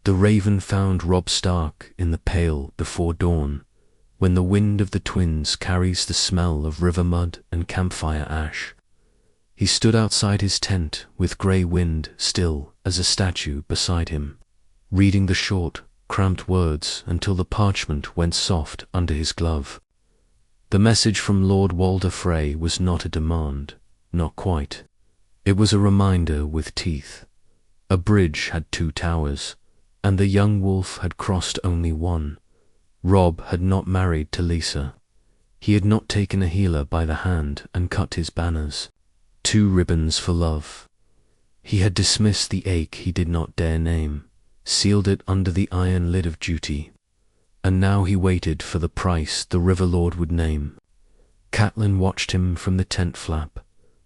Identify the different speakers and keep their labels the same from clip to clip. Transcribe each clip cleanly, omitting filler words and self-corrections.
Speaker 1: The raven found Robb Stark in the pale before dawn, when the wind of the twins carries the smell of river mud and campfire ash. He stood outside his tent with grey wind still as a statue beside him, reading the short, cramped words until the parchment went soft under his glove. The message from Lord Walder Frey was not a demand, not quite. It was a reminder with teeth. A bridge had 2 towers, and the young wolf had crossed only one. Robb had not married Talisa. He had not taken a healer by the hand and cut his banners. 2 ribbons for love. He had dismissed the ache he did not dare name, sealed it under the iron lid of duty, and now he waited for the price the River Lord would name. Catelyn watched him from the tent flap,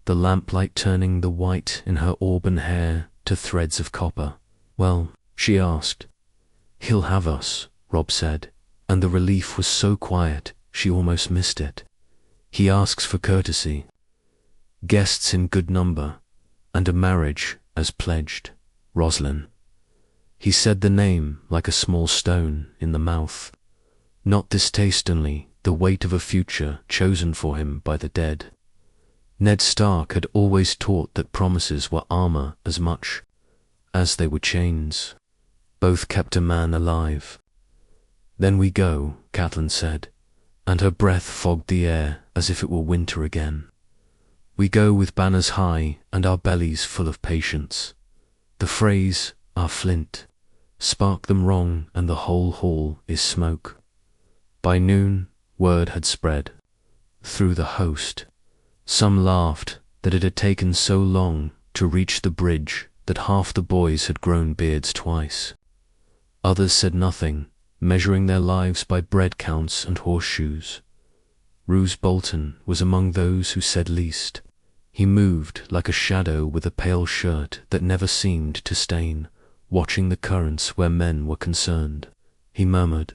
Speaker 1: the lamplight turning the white in her auburn hair to threads of copper. "Well," she asked. "He'll have us," Robb said, and the relief was so quiet she almost missed it. "He asks for courtesy, guests in good number, and a marriage as pledged. Roslyn." He said the name like a small stone in the mouth, not distaste only the weight of a future chosen for him by the dead. Ned Stark had always taught that promises were armor as much as they were chains. Both kept a man alive. "Then we go," Catelyn said, and her breath fogged the air as if it were winter again. "We go with banners high and our bellies full of patience. The Freys are flint. Spark them wrong and the whole hall is smoke." By noon, word had spread through the host. Some laughed that it had taken so long to reach the bridge that half the boys had grown beards twice. Others said nothing, measuring their lives by bread counts and horseshoes. Roose Bolton was among those who said least. He moved like a shadow with a pale shirt that never seemed to stain, watching the currents where men were concerned. He murmured,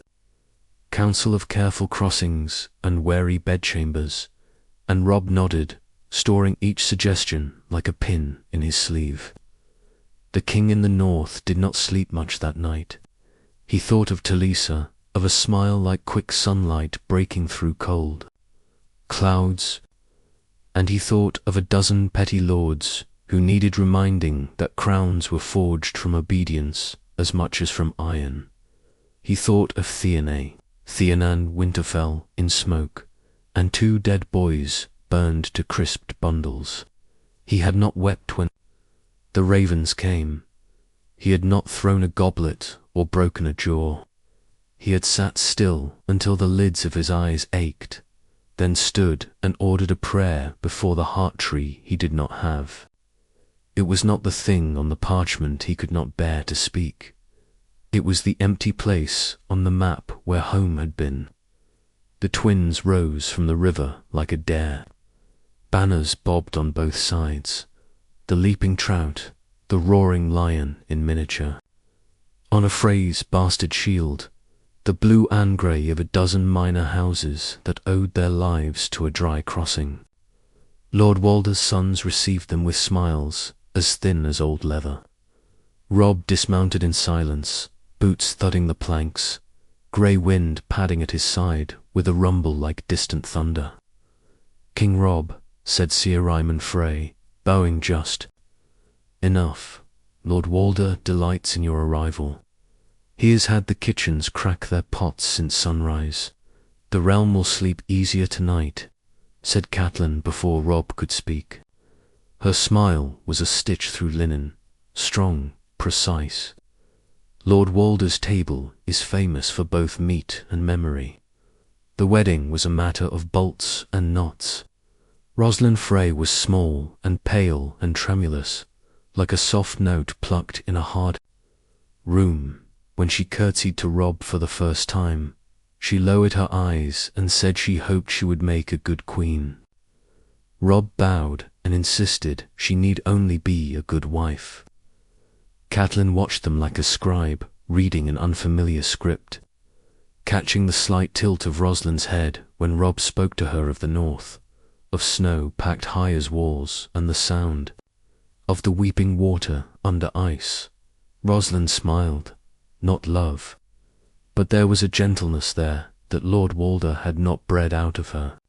Speaker 1: "Counsel of careful crossings and wary bedchambers," and Robb nodded, storing each suggestion like a pin in his sleeve. The king in the north did not sleep much that night. He thought of Talisa, of a smile like quick sunlight breaking through cold clouds, and he thought of a dozen petty lords who needed reminding that crowns were forged from obedience as much as from iron. He thought of Theonan Winterfell in smoke, and 2 dead boys burned to crisped bundles. He had not wept when the ravens came. He had not thrown a goblet or broken a jaw. He had sat still until the lids of his eyes ached, then stood and ordered a prayer before the heart tree he did not have. It was not the thing on the parchment he could not bear to speak. It was the empty place on the map where home had been. The twins rose from the river like a dare. Banners bobbed on both sides, the leaping trout, the roaring lion in miniature. On a Frey's bastard shield, the blue and grey of a dozen minor houses that owed their lives to a dry crossing. Lord Walder's sons received them with smiles as thin as old leather. Robb dismounted in silence, boots thudding the planks, grey wind padding at his side with a rumble like distant thunder. "King Robb," said Sir Ryman Frey, bowing just. "Enough. Lord Walder delights in your arrival. He has had the kitchens crack their pots since sunrise. The realm will sleep easier tonight," said Catelyn before Robb could speak. Her smile was a stitch through linen, strong, precise. "Lord Walder's table is famous for both meat and memory. The wedding was a matter of bolts and knots. Rosalind Frey was small and pale and tremulous, like a soft note plucked in a hard room. When she curtsied to Robb for the first time, she lowered her eyes and said she hoped she would make a good queen. Robb bowed and insisted she need only be a good wife. Catelyn watched them like a scribe reading an unfamiliar script, catching the slight tilt of Rosalind's head when Robb spoke to her of the north, of snow packed high as walls and the sound of the weeping water under ice. Rosalind smiled, not love. But there was a gentleness there that Lord Walder had not bred out of her.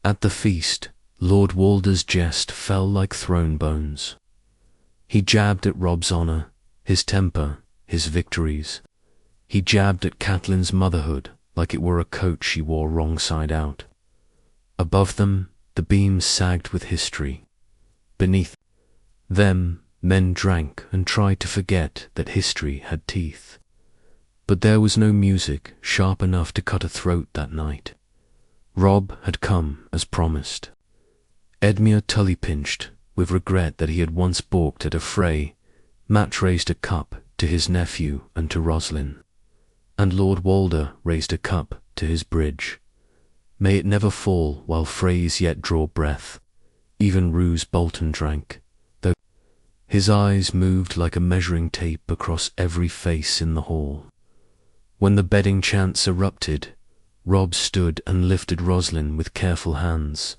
Speaker 1: At the feast, Lord Walder's jest fell like thrown bones. He jabbed at Robb's honour, his temper, his victories. He jabbed at Catelyn's motherhood like it were a coat she wore wrong side out. Above them, the beams sagged with history. Beneath them, men drank and tried to forget that history had teeth. But there was no music sharp enough to cut a throat that night. Robb had come as promised. Edmure Tully-pinched with regret that he had once balked at a fray. Mat raised a cup to his nephew and to Roslin. And Lord Walder raised a cup to his bridge. May it never fall while frays yet draw breath. Even Roose Bolton drank, though his eyes moved like a measuring tape across every face in the hall. When the bedding chants erupted, Robb stood and lifted Roslin with careful hands.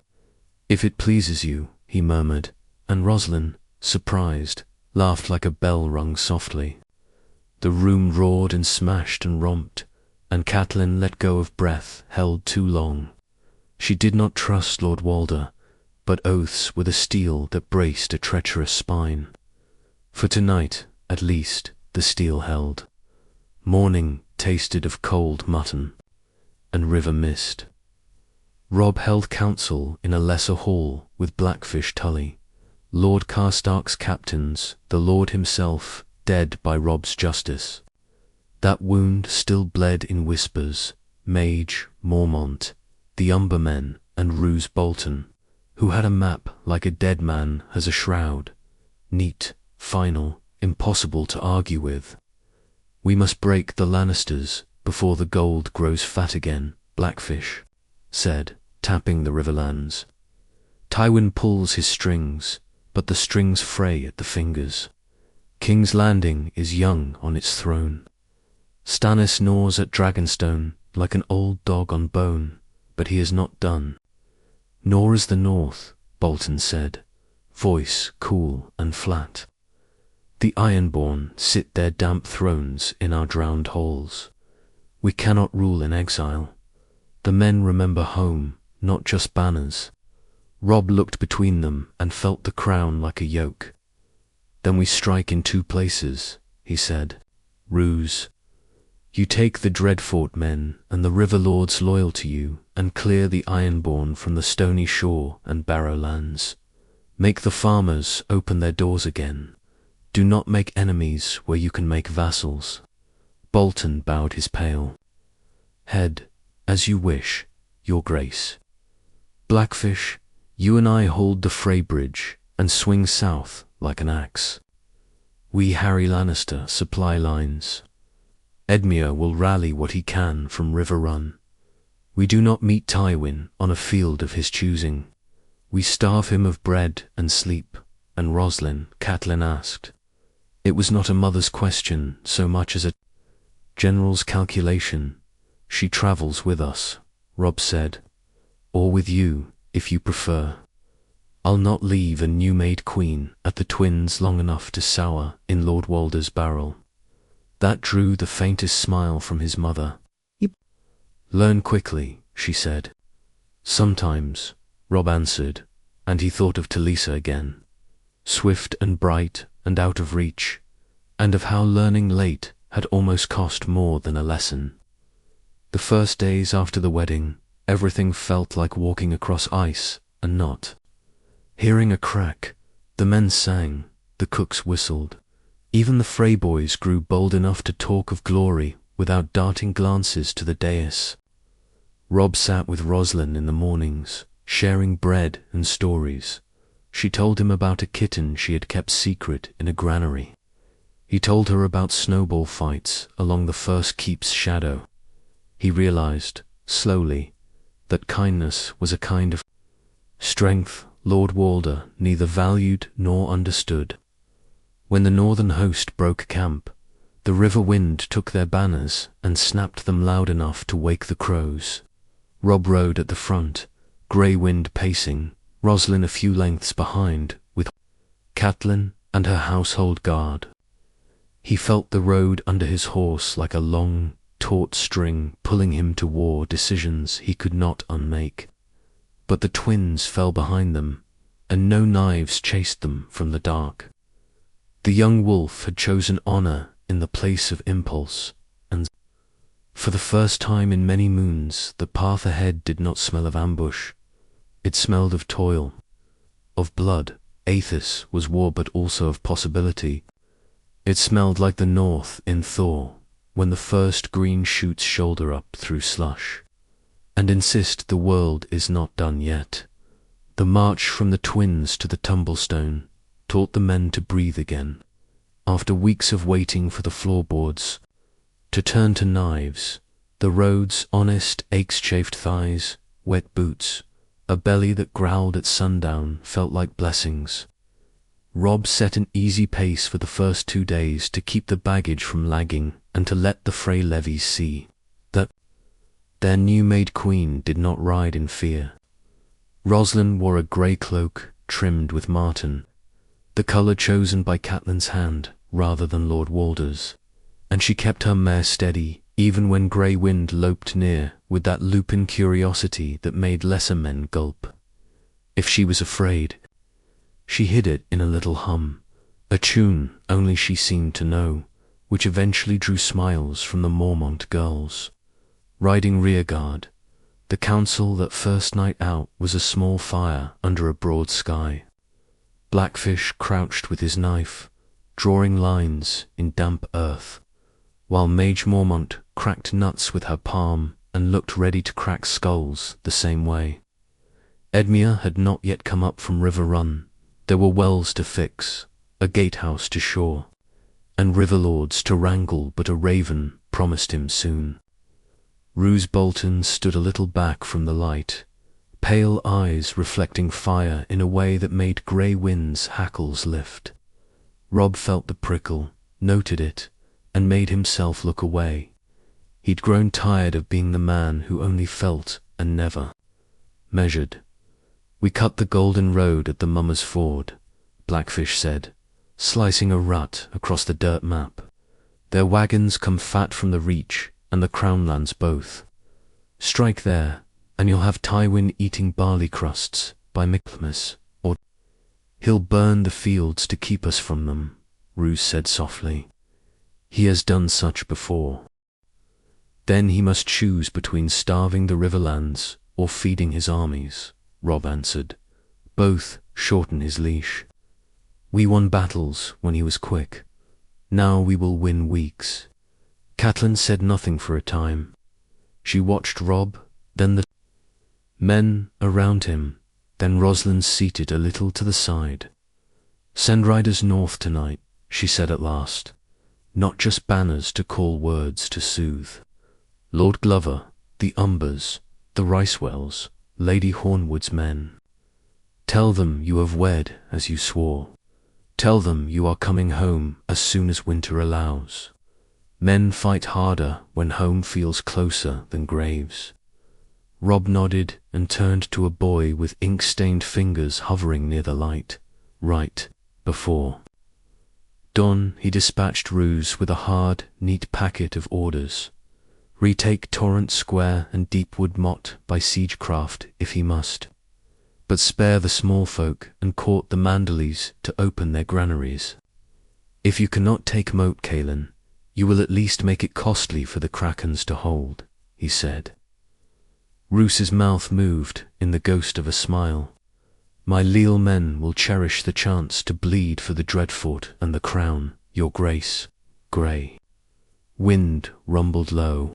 Speaker 1: "If it pleases you," he murmured, and Roslin, surprised, laughed like a bell rung softly. The room roared and smashed and romped, and Catelyn let go of breath held too long. She did not trust Lord Walder, but oaths were the steel that braced a treacherous spine. For tonight, at least, the steel held. Morning tasted of cold mutton and river mist. Robb held council in a lesser hall with Blackfish Tully, Lord Karstark's captains, the Lord himself, dead by Robb's justice. That wound still bled in whispers. Mage, Mormont, the Umbermen, and Roose Bolton, who had a map like a dead man has a shroud, neat, final, impossible to argue with. "We must break the Lannisters before the gold grows fat again," Blackfish said, tapping the riverlands. "Tywin pulls his strings, but the strings fray at the fingers. King's Landing is young on its throne. Stannis gnaws at Dragonstone like an old dog on bone, but he is not done. Nor is the North," Bolton said, voice cool and flat. "The Ironborn sit their damp thrones in our drowned halls. We cannot rule in exile. The men remember home, not just banners." Robb looked between them and felt the crown like a yoke. "Then we strike in two places," he said. "Roose. You take the Dreadfort men and the River Lords loyal to you, and clear the Ironborn from the stony shore and Barrowlands. Make the farmers open their doors again. Do not make enemies where you can make vassals." Bolton bowed his pale head. "As you wish, your grace. Blackfish, you and I hold the Frey Bridge and swing south like an axe. We Harry Lannister supply lines. Edmure will rally what he can from River Run. We do not meet Tywin on a field of his choosing. We starve him of bread and sleep." And Roslin, Catelyn asked. It was not a mother's question so much as a general's calculation. "She travels with us," Robb said. "Or with you, if you prefer. I'll not leave a new-made queen at the twins long enough to sour in Lord Walder's barrel." That drew the faintest smile from his mother. "You learn quickly," she said. "Sometimes," Robb answered, and he thought of Talisa again, swift and bright and out of reach, and of how learning late had almost cost more than a lesson. The first days after the wedding, everything felt like walking across ice and not. Hearing a crack, the men sang, the cooks whistled. Even the Frey boys grew bold enough to talk of glory without darting glances to the dais. Robb sat with Roslin in the mornings, sharing bread and stories. She told him about a kitten she had kept secret in a granary. He told her about snowball fights along the first keep's shadow. He realized, slowly, that kindness was a kind of strength Lord Walder neither valued nor understood. When the northern host broke camp, the river wind took their banners and snapped them loud enough to wake the crows. Robb rode at the front, grey wind pacing, Roslin a few lengths behind, with Catelyn and her household guard. He felt the road under his horse like a long, taut string pulling him toward decisions he could not unmake. But the twins fell behind them, and no knives chased them from the dark. The young wolf had chosen honor in the place of impulse, and for the first time in many moons the path ahead did not smell of ambush. It smelled of toil, of blood. Aethys was war, but also of possibility. It smelled like the north in thaw, when the first green shoots shoulder up through slush, and insist the world is not done yet. The march from the twins to the tumblestone taught the men to breathe again, after weeks of waiting for the floorboards to turn to knives. The roads, honest, ache-chafed thighs, wet boots, a belly that growled at sundown felt like blessings. Robb set an easy pace for the first 2 days to keep the baggage from lagging and to let the Frey levies see that their new-made queen did not ride in fear. Roslyn wore a grey cloak trimmed with marten, the colour chosen by Catelyn's hand rather than Lord Walder's, and she kept her mare steady even when grey wind loped near with that lupin curiosity that made lesser men gulp. If she was afraid, she hid it in a little hum, a tune only she seemed to know, which eventually drew smiles from the Mormont girls. Riding rearguard, the council that first night out was a small fire under a broad sky. Blackfish crouched with his knife, drawing lines in damp earth, while Mage Mormont cracked nuts with her palm and looked ready to crack skulls the same way. Edmure had not yet come up from River Run. There were wells to fix, a gatehouse to shore, and river lords to wrangle, but a raven promised him soon. Roose Bolton stood a little back from the light, pale eyes reflecting fire in a way that made grey wind's hackles lift. Robb felt the prickle, noted it, and made himself look away. He'd grown tired of being the man who only felt and never measured. "We cut the Golden Road at the Mummers Ford," Blackfish said, slicing a rut across the dirt map. "Their wagons come fat from the Reach and the Crownlands both. Strike there, and you'll have Tywin eating barley crusts by Michaelmas, or he'll burn the fields to keep us from them," Roose said softly. "He has done such before." "Then he must choose between starving the Riverlands or feeding his armies," Robb answered. "Both shorten his leash. We won battles when he was quick. Now we will win weeks." Catelyn said nothing for a time. She watched Robb, then the men around him, then Roslyn seated a little to the side. "Send riders north tonight," she said at last. "Not just banners to call, words to soothe. Lord Glover, the Umbers, the Ricewells, Lady Hornwood's men. Tell them you have wed as you swore. Tell them you are coming home as soon as winter allows. Men fight harder when home feels closer than graves." Robb nodded and turned to a boy with ink-stained fingers hovering near the light, right before dawn. He dispatched Roose with a hard, neat packet of orders. Retake Torrent Square and Deepwood Motte by siegecraft if he must, but spare the small folk and court the Manderleys to open their granaries. "If you cannot take Moat Cailin, you will at least make it costly for the Krakens to hold," he said. Roose's mouth moved in the ghost of a smile. "My leal men will cherish the chance to bleed for the Dreadfort and the crown, your grace." Grey wind rumbled low.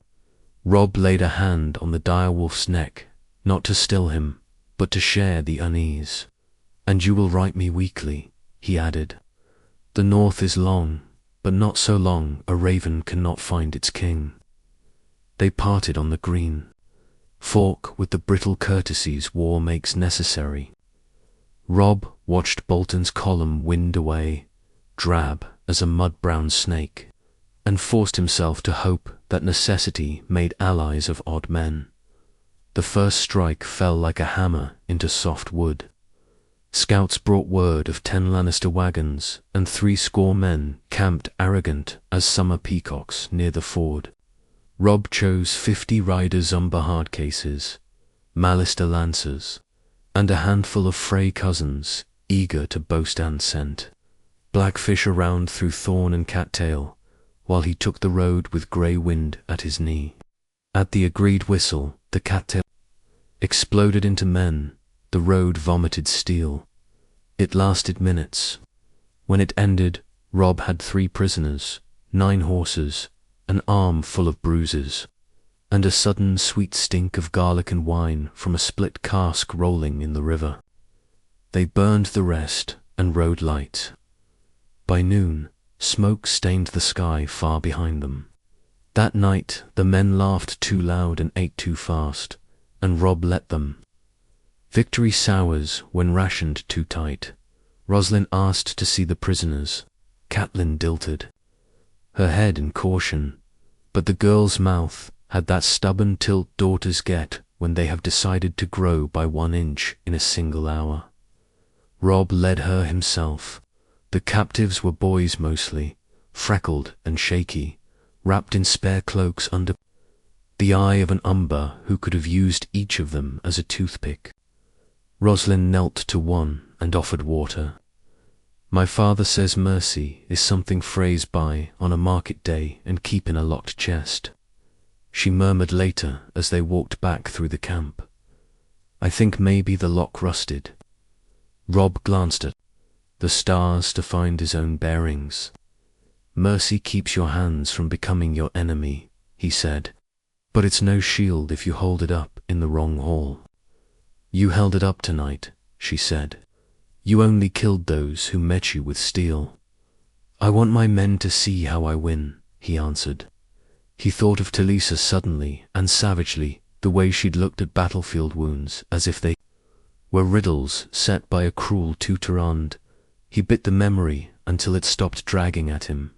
Speaker 1: Robb laid a hand on the direwolf's neck, not to still him, but to share the unease. "And you will write me weekly," he added. "The north is long, but not so long a raven cannot find its king." They parted on the green. Fork with the brittle courtesies war makes necessary. Robb watched Bolton's column wind away, drab as a mud-brown snake, and forced himself to hope that necessity made allies of odd men. The first strike fell like a hammer into soft wood. Scouts brought word of 10 Lannister wagons, and 60 men camped arrogant as summer peacocks near the ford. Robb chose 50 riders umber hardcases, Mallister lancers, and a handful of Frey cousins eager to boast and scent. Blackfish around through thorn and cattail, while he took the road with grey wind at his knee. At the agreed whistle, the cattail exploded into men, the road vomited steel. It lasted minutes. When it ended, Robb had 3 prisoners, 9 horses, an arm full of bruises, and a sudden sweet stink of garlic and wine from a split cask rolling in the river. They burned the rest and rode light. By noon, smoke stained the sky far behind them. That night the men laughed too loud and ate too fast, and Robb let them. Victory sours when rationed too tight. Roslin asked to see the prisoners. Catelyn dilted, her head in caution, but the girl's mouth had that stubborn tilt daughters get when they have decided to grow by 1 inch in a single hour. Robb led her himself. The captives were boys mostly, freckled and shaky, wrapped in spare cloaks under the eye of an umber who could have used each of them as a toothpick. Roslin knelt to one and offered water. My father says mercy is something Freys buy on a market day and keep in a locked chest, she murmured later as they walked back through the camp. I think maybe the lock rusted. Robb glanced at the stars to find his own bearings. Mercy keeps your hands from becoming your enemy, he said, but it's no shield if you hold it up in the wrong hall. You held it up tonight, she said. You only killed those who met you with steel. I want my men to see how I win, he answered. He thought of Talisa suddenly and savagely, the way she'd looked at battlefield wounds as if they were riddles set by a cruel tutorand. He bit the memory until it stopped dragging at him.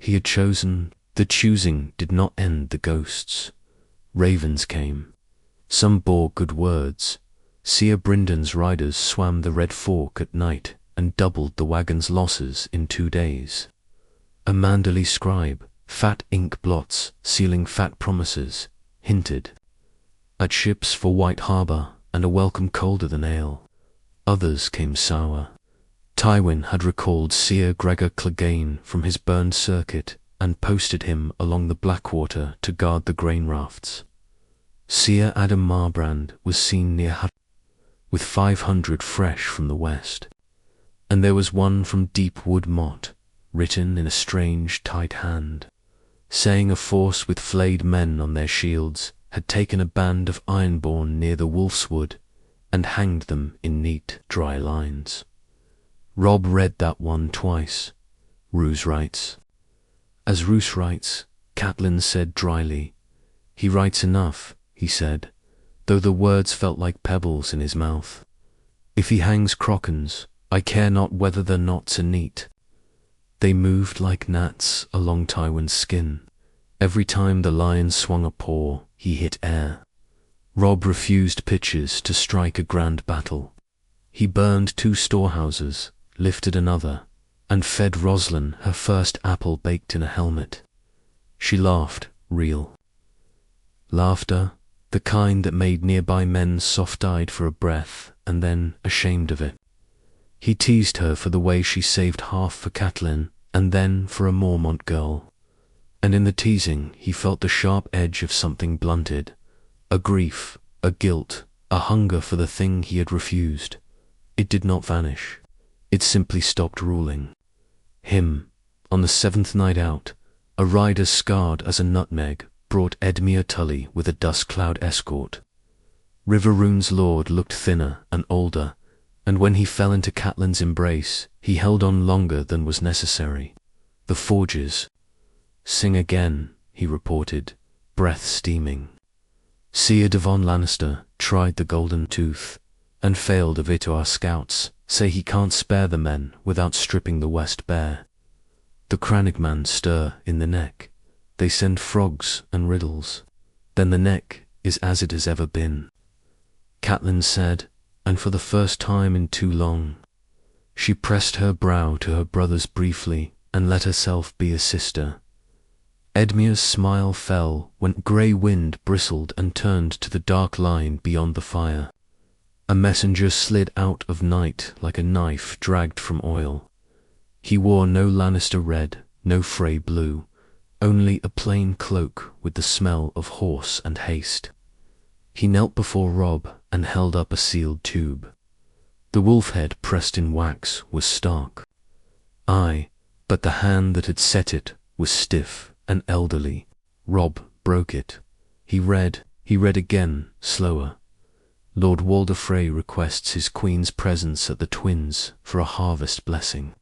Speaker 1: He had chosen. The choosing did not end the ghosts. Ravens came. Some bore good words. Seer Bryndon's riders swam the Red Fork at night and doubled the wagon's losses in 2 days. A Manderley scribe, fat ink blots sealing fat promises, hinted at ships for White Harbour and a welcome colder than ale. Others came sour. Tywin had recalled Seer Gregor Clegane from his burned circuit and posted him along the Blackwater to guard the grain rafts. Seer Adam Marbrand was seen near Hut with 500 fresh from the west, and there was one from Deep Wood Mott, written in a strange tight hand, saying a force with flayed men on their shields had taken a band of Ironborn near the Wolf's Wood and hanged them in neat, dry lines. Robb read that one twice. Roose writes. As Roose writes, Catelyn said dryly. He writes enough, he said, though the words felt like pebbles in his mouth. If he hangs crocans, I care not whether the knots are neat. They moved like gnats along Tywin's skin. Every time the lion swung a paw, he hit air. Robb refused pitches to strike a grand battle. He burned 2 storehouses, lifted another, and fed Roslin her first apple baked in a helmet. She laughed, real. Laughter, the kind that made nearby men soft-eyed for a breath and then ashamed of it. He teased her for the way she saved half for Catelyn and then for a Mormont girl. And in the teasing he felt the sharp edge of something blunted, a grief, a guilt, a hunger for the thing he had refused. It did not vanish. It simply stopped ruling. Him, on the 7th night out, a rider scarred as a nutmeg brought Edmure Tully with a dust cloud escort. Riverrune's lord looked thinner and older, and when he fell into Catelyn's embrace, he held on longer than was necessary. The forges. Sing again, he reported, breath steaming. Seer Devon Lannister tried the golden tooth, and failed of it. Our scouts say he can't spare the men without stripping the west bare. The Crannogman stir in the neck. They send frogs and riddles. Then the neck is as it has ever been. Catelyn said, and for the first time in too long. She pressed her brow to her brother's briefly, and let herself be a sister. Edmia's smile fell when grey wind bristled and turned to the dark line beyond the fire. A messenger slid out of night like a knife dragged from oil. He wore no Lannister red, no Frey blue, only a plain cloak with the smell of horse and haste. He knelt before Robb and held up a sealed tube. The wolf head pressed in wax was stark. Aye, but the hand that had set it was stiff and elderly. Robb broke it. He read again, slower. Lord Walder Frey requests his queen's presence at the Twins for a harvest blessing.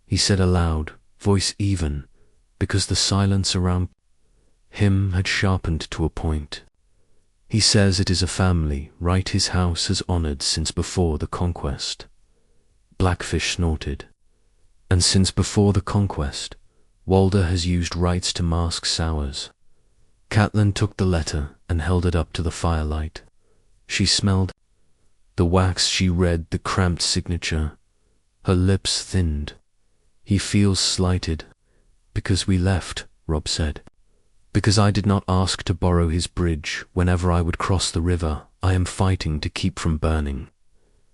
Speaker 1: He said aloud, voice even, because the silence around him had sharpened to a point. He says it is a family right his house has honoured since before the conquest. Blackfish snorted. And since before the conquest, Walder has used rites to mask sours. Catelyn took the letter and held it up to the firelight. She smelled the wax. She read the cramped signature. Her lips thinned. He feels slighted. Because we left, Robb said. Because I did not ask to borrow his bridge whenever I would cross the river I am fighting to keep from burning.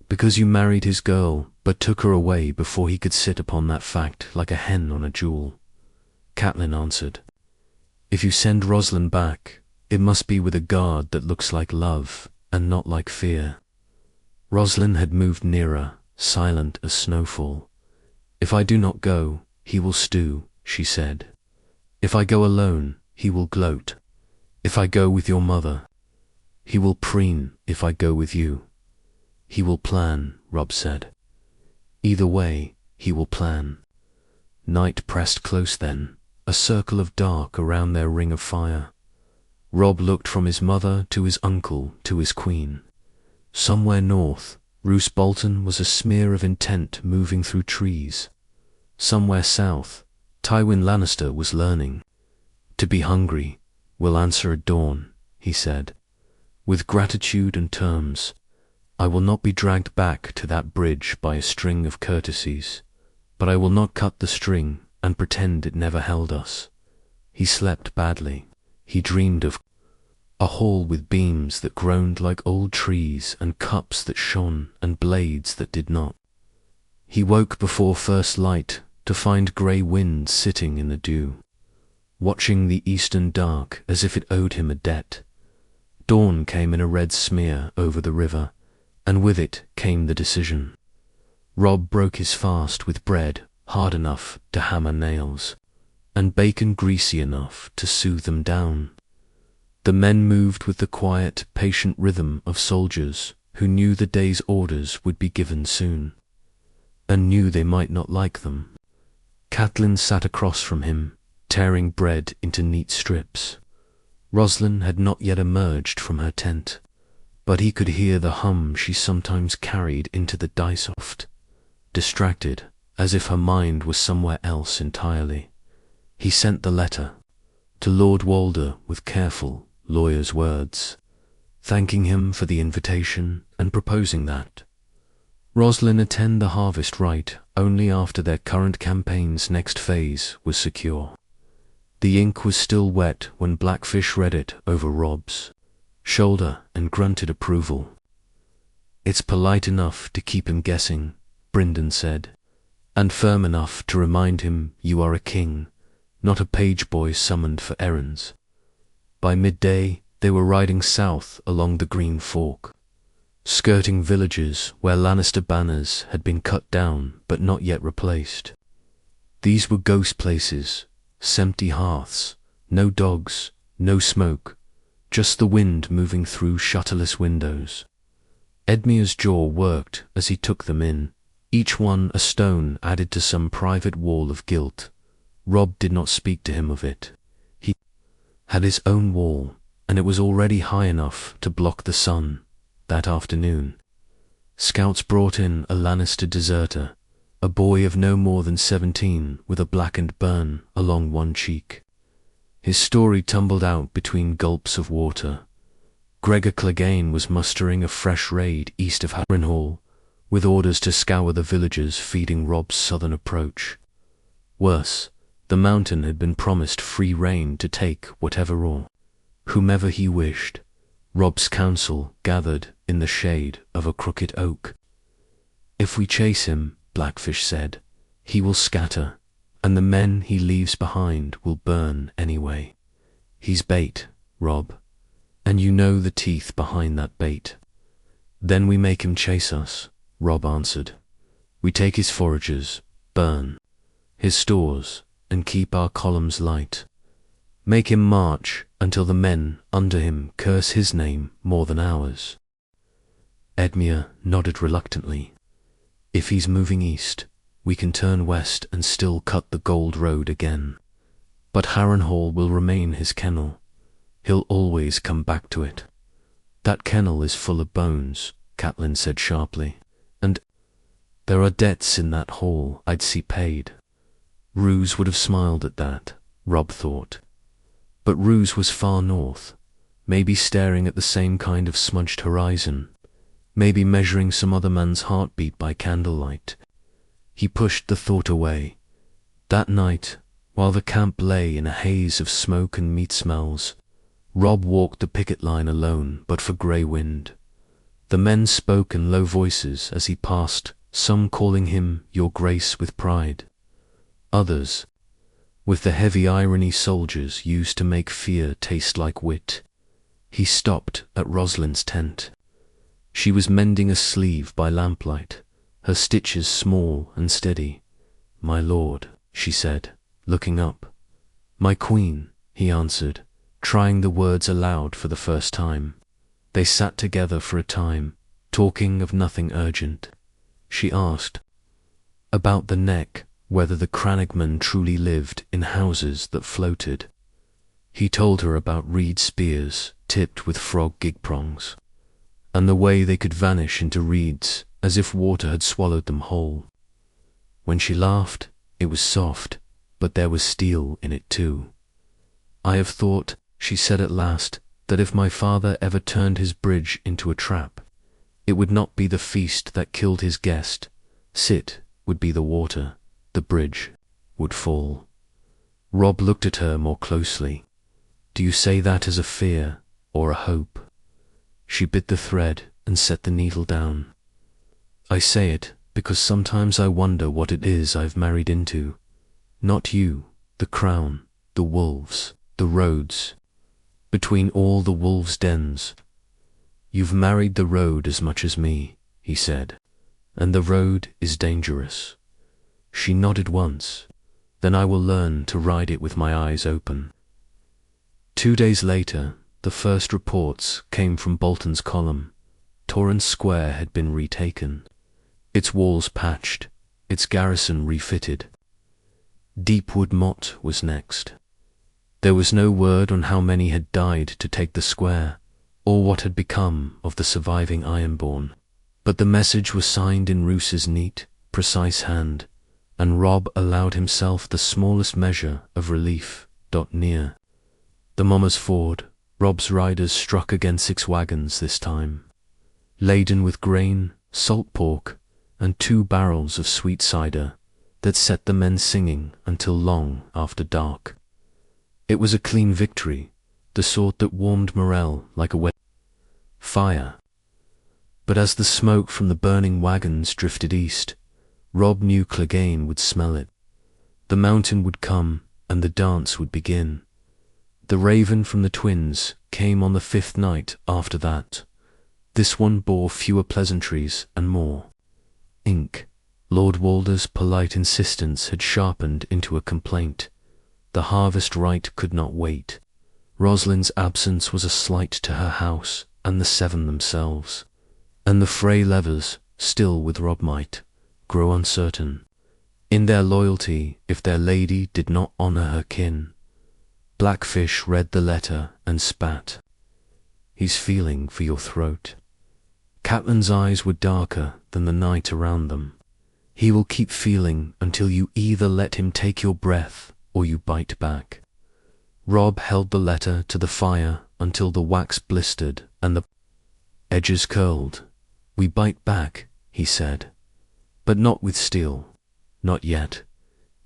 Speaker 1: Because you married his girl, but took her away before he could sit upon that fact like a hen on a jewel. Catelyn answered, if you send Rosalind back, it must be with a guard that looks like love and not like fear. Rosalind had moved nearer, silent as snowfall. If I do not go, he will stew, she said. If I go alone, he will gloat. If I go with your mother, he will preen. If I go with you, he will plan, Robb said. Either way, he will plan. Night pressed close then, a circle of dark around their ring of fire. Robb looked from his mother to his uncle to his queen. Somewhere north, Roose Bolton was a smear of intent moving through trees. Somewhere south, Tywin Lannister was learning. To be hungry will answer at dawn, he said. With gratitude and terms, I will not be dragged back to that bridge by a string of courtesies, but I will not cut the string and pretend it never held us. He slept badly. He dreamed of a hall with beams that groaned like old trees and cups that shone and blades that did not. He woke before first light to find grey wind sitting in the dew, watching the eastern dark as if it owed him a debt. Dawn came in a red smear over the river, and with it came the decision. Robb broke his fast with bread hard enough to hammer nails, and bacon greasy enough to soothe them down. The men moved with the quiet, patient rhythm of soldiers who knew the day's orders would be given soon, and knew they might not like them. Catelyn sat across from him, tearing bread into neat strips. Rosalind had not yet emerged from her tent, but he could hear the hum she sometimes carried into the Dysoft, distracted, as if her mind was somewhere else entirely. He sent the letter to Lord Walder with careful, lawyer's words, thanking him for the invitation and proposing that Rosalind attend the harvest rite only after their current campaign's next phase was secure. The ink was still wet when Blackfish read it over Robb's shoulder and grunted approval. It's polite enough to keep him guessing, Brynden said, and firm enough to remind him you are a king, not a page boy summoned for errands. By midday, they were riding south along the Green Fork, skirting villages where Lannister banners had been cut down but not yet replaced. These were ghost places, empty hearths, no dogs, no smoke, just the wind moving through shutterless windows. Edmia's jaw worked as he took them in, each one a stone added to some private wall of guilt. Robb did not speak to him of it. He had his own wall, and it was already high enough to block the sun. That afternoon, scouts brought in a Lannister deserter, a boy of no more than 17 with a blackened burn along one cheek. His story tumbled out between gulps of water. Gregor Clegane was mustering a fresh raid east of Harrenhal, with orders to scour the villages feeding Robb's southern approach. Worse, the mountain had been promised free rein to take whatever or whomever he wished. Robb's council gathered in the shade of a crooked oak. "If we chase him," Blackfish said, "he will scatter, and the men he leaves behind will burn anyway. He's bait, Robb, and you know the teeth behind that bait." "Then we make him chase us," Robb answered. "We take his forages, burn his stores, and keep our columns light. Make him march until the men under him curse his name more than ours." Edmure nodded reluctantly. "If he's moving east, we can turn west and still cut the Gold Road again. But Harrenhal will remain his kennel. He'll always come back to it." "That kennel is full of bones," Catelyn said sharply. "And there are debts in that hall I'd see paid." Roose would have smiled at that, Robb thought. But Roose was far north, maybe staring at the same kind of smudged horizon, maybe measuring some other man's heartbeat by candlelight. He pushed the thought away. That night, while the camp lay in a haze of smoke and meat smells, Robb walked the picket line alone but for grey wind. The men spoke in low voices as he passed, some calling him Your Grace with pride. Others, with the heavy irony soldiers used to make fear taste like wit. He stopped at Rosalind's tent. She was mending a sleeve by lamplight, her stitches small and steady. "My lord," she said, looking up. "My queen," he answered, trying the words aloud for the first time. They sat together for a time, talking of nothing urgent. She asked about the neck, whether the Crannogmen truly lived in houses that floated. He told her about reed spears tipped with frog gig-prongs, and the way they could vanish into reeds as if water had swallowed them whole. When she laughed, it was soft, but there was steel in it too. "I have thought," she said at last, "that if my father ever turned his bridge into a trap, it would not be the feast that killed his guest. Sit would be the water. The bridge would fall." Robb looked at her more closely. "Do you say that as a fear or a hope?" She bit the thread and set the needle down. "I say it because sometimes I wonder what it is I've married into. Not you, the crown, the wolves, the roads. Between all the wolves' dens, you've married the road as much as me," he said. "And the road is dangerous." She nodded once. "Then I will learn to ride it with my eyes open." 2 days later, the first reports came from Bolton's column. Torrance Square had been retaken, its walls patched, its garrison refitted. Deepwood Motte was next. There was no word on how many had died to take the square, or what had become of the surviving Ironborn. But the message was signed in Roose's neat, precise hand, and Robb allowed himself the smallest measure of relief. Near the Mummers Ford, Robb's riders struck again 6 wagons this time, laden with grain, salt pork, and 2 barrels of sweet cider that set the men singing until long after dark. It was a clean victory, the sort that warmed morale like a wet fire. But as the smoke from the burning wagons drifted east, Robb knew Clegane would smell it. The mountain would come, and the dance would begin. The raven from the twins came on the 5th night after that. This one bore fewer pleasantries and more ink. Lord Walder's polite insistence had sharpened into a complaint. The harvest rite could not wait. Rosalind's absence was a slight to her house and the 7 themselves. And the Frey levers, still with Robb, might grow uncertain in their loyalty if their lady did not honour her kin. Blackfish read the letter and spat. "He's feeling for your throat." Catelyn's eyes were darker than the night around them. "He will keep feeling until you either let him take your breath or you bite back." Robb held the letter to the fire until the wax blistered and the edges curled. "We bite back," he said, "but not with steel. Not yet.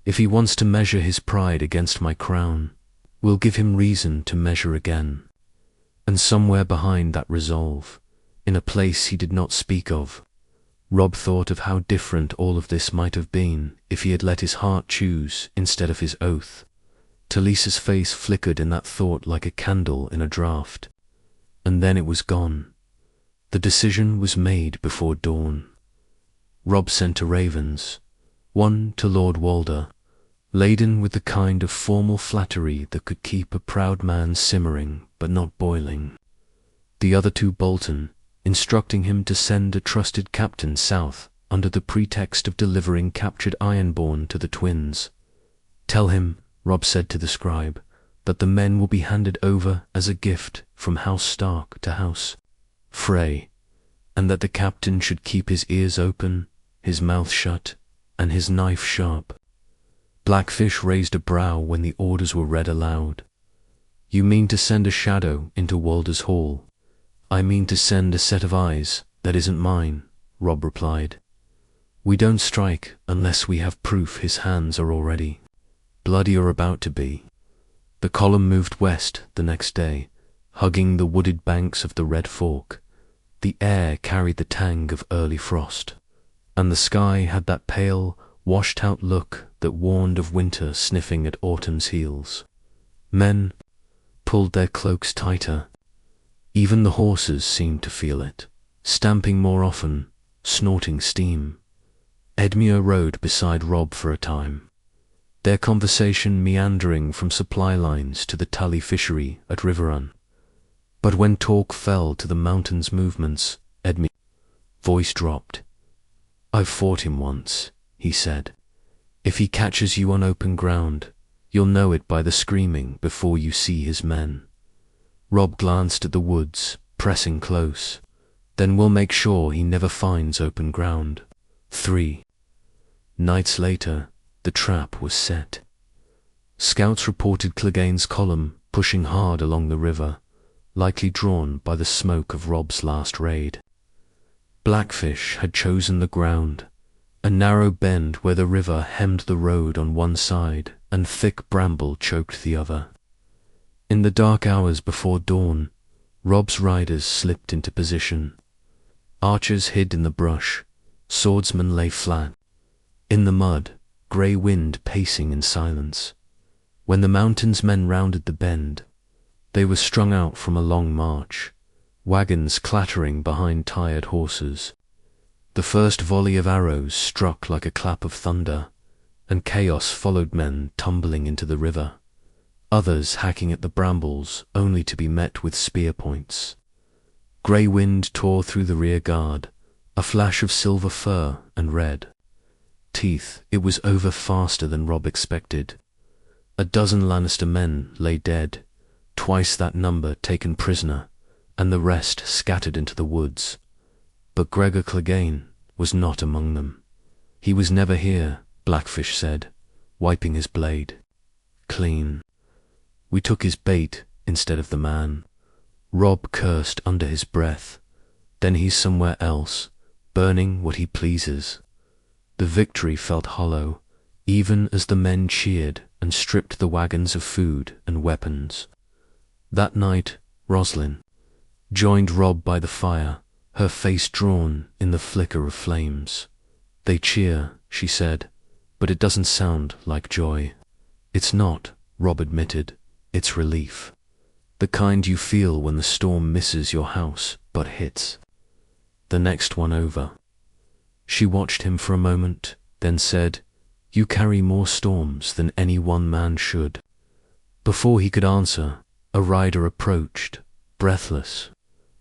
Speaker 1: If he wants to measure his pride against my crown, we'll give him reason to measure again." And somewhere behind that resolve, in a place he did not speak of, Robb thought of how different all of this might have been if he had let his heart choose instead of his oath. Talisa's face flickered in that thought like a candle in a draught, and then it was gone. The decision was made before dawn. Robb sent 2 ravens, one to Lord Walder, laden with the kind of formal flattery that could keep a proud man simmering but not boiling. The other to Bolton, instructing him to send a trusted captain south under the pretext of delivering captured Ironborn to the twins. "Tell him," Robb said to the scribe, "that the men will be handed over as a gift from House Stark to House Frey, and that the captain should keep his ears open, his mouth shut, and his knife sharp." Blackfish raised a brow when the orders were read aloud. "You mean to send a shadow into Walder's hall?" "I mean to send a set of eyes that isn't mine," Robb replied. "We don't strike unless we have proof his hands are already bloody or about to be." The column moved west the next day, hugging the wooded banks of the Red Fork. The air carried the tang of early frost, and the sky had that pale, washed-out look that warned of winter sniffing at autumn's heels. Men pulled their cloaks tighter. Even the horses seemed to feel it, stamping more often, snorting steam. Edmure rode beside Robb for a time, their conversation meandering from supply lines to the Tully fishery at Riverrun. But when talk fell to the mountain's movements, Edmure's voice dropped. "I've fought him once," he said. "If he catches you on open ground, you'll know it by the screaming before you see his men." Robb glanced at the woods, pressing close. "Then we'll make sure he never finds open ground." 3 nights later, the trap was set. Scouts reported Clegane's column pushing hard along the river, likely drawn by the smoke of Robb's last raid. Blackfish had chosen the ground, a narrow bend where the river hemmed the road on one side and thick bramble choked the other. In the dark hours before dawn, Robb's riders slipped into position. Archers hid in the brush, swordsmen lay flat. In the mud, grey wind pacing in silence. When the mountain's men rounded the bend, they were strung out from a long march, wagons clattering behind tired horses. The first volley of arrows struck like a clap of thunder, and chaos followed men tumbling into the river, others hacking at the brambles only to be met with spear points. Grey wind tore through the rear guard, a flash of silver fur and red. Teeth, it was over faster than Robb expected. A dozen Lannister men lay dead, twice that number taken prisoner, and the rest scattered into the woods. But Gregor Clegane was not among them. "He was never here," Blackfish said, wiping his blade. "Clean. We took his bait instead of the man." Robb cursed under his breath. "Then he's somewhere else, burning what he pleases." The victory felt hollow, even as the men cheered and stripped the wagons of food and weapons. That night, Roslyn joined Robb by the fire, her face drawn in the flicker of flames. "They cheer," she said, "but it doesn't sound like joy." "It's not," Robb admitted. "It's relief. The kind you feel when the storm misses your house but hits the next one over." She watched him for a moment, then said, "You carry more storms than any one man should." Before he could answer, a rider approached, breathless,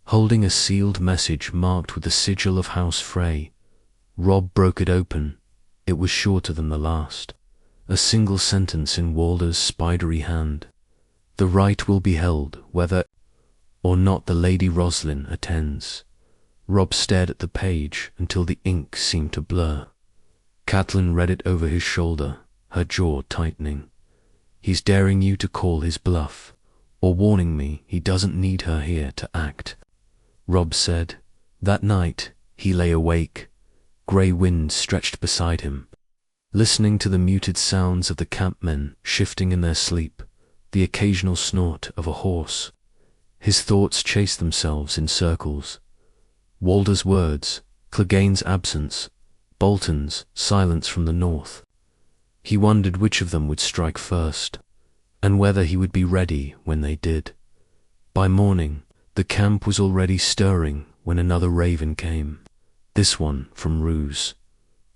Speaker 1: holding a sealed message marked with the sigil of House Frey. Robb broke it open. It was shorter than the last, a single sentence in Walder's spidery hand. "The right will be held whether or not the Lady Roslyn attends." Robb stared at the page until the ink seemed to blur. Catelyn read it over his shoulder, her jaw tightening. "He's daring you to call his bluff. or warning me he doesn't need her here to act. Robb said. That night, he lay awake, grey wind stretched beside him, listening to the muted sounds of the campmen shifting in their sleep, the occasional snort of a horse. His thoughts chased themselves in circles. Walder's words, Clegane's absence, Bolton's silence from the north. He wondered which of them would strike first, and whether he would be ready when they did. By morning, the camp was already stirring when another raven came, this one from Ruse.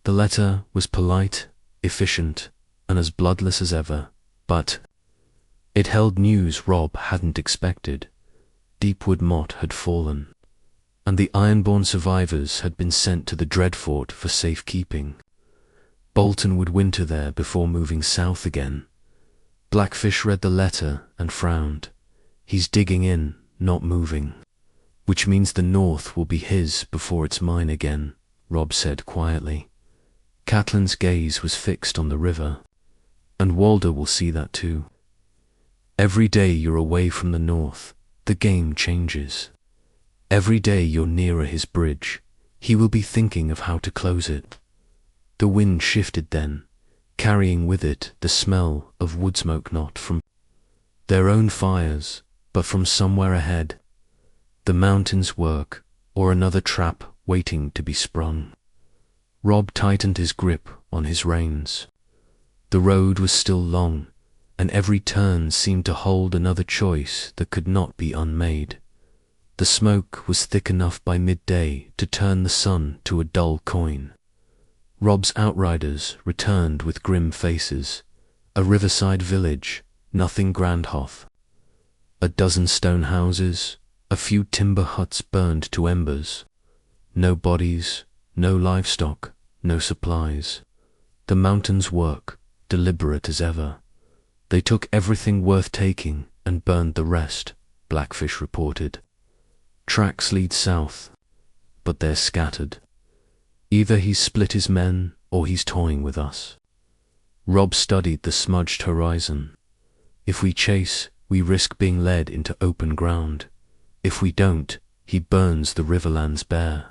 Speaker 1: The letter was polite, efficient, and as bloodless as ever, but it held news Robb hadn't expected. Deepwood Mott had fallen, and the Ironborn survivors had been sent to the Dreadfort for safekeeping. Bolton would winter there before moving south again. Blackfish read the letter and frowned. He's digging in, not moving. Which means the north will be his before it's mine again, Robb said quietly. Catelyn's gaze was fixed on the river, and Walder will see that too. Every day you're away from the north, the game changes. Every day you're nearer his bridge, he will be thinking of how to close it. The wind shifted then, carrying with it the smell of wood smoke, not from their own fires, but from somewhere ahead. The mountain's work, or another trap waiting to be sprung. Robb tightened his grip on his reins. The road was still long, and every turn seemed to hold another choice that could not be unmade. The smoke was thick enough by midday to turn the sun to a dull coin. Robb's outriders returned with grim faces. A riverside village, nothing Grandhoff. A dozen stone houses, a few timber huts burned to embers. No bodies, no livestock, no supplies. The mountain's work, deliberate as ever. They took everything worth taking and burned the rest, Blackfish reported. Tracks lead south, but they're scattered. Either he's split his men, or he's toying with us. Robb studied the smudged horizon. If we chase, we risk being led into open ground. If we don't, he burns the riverlands bare.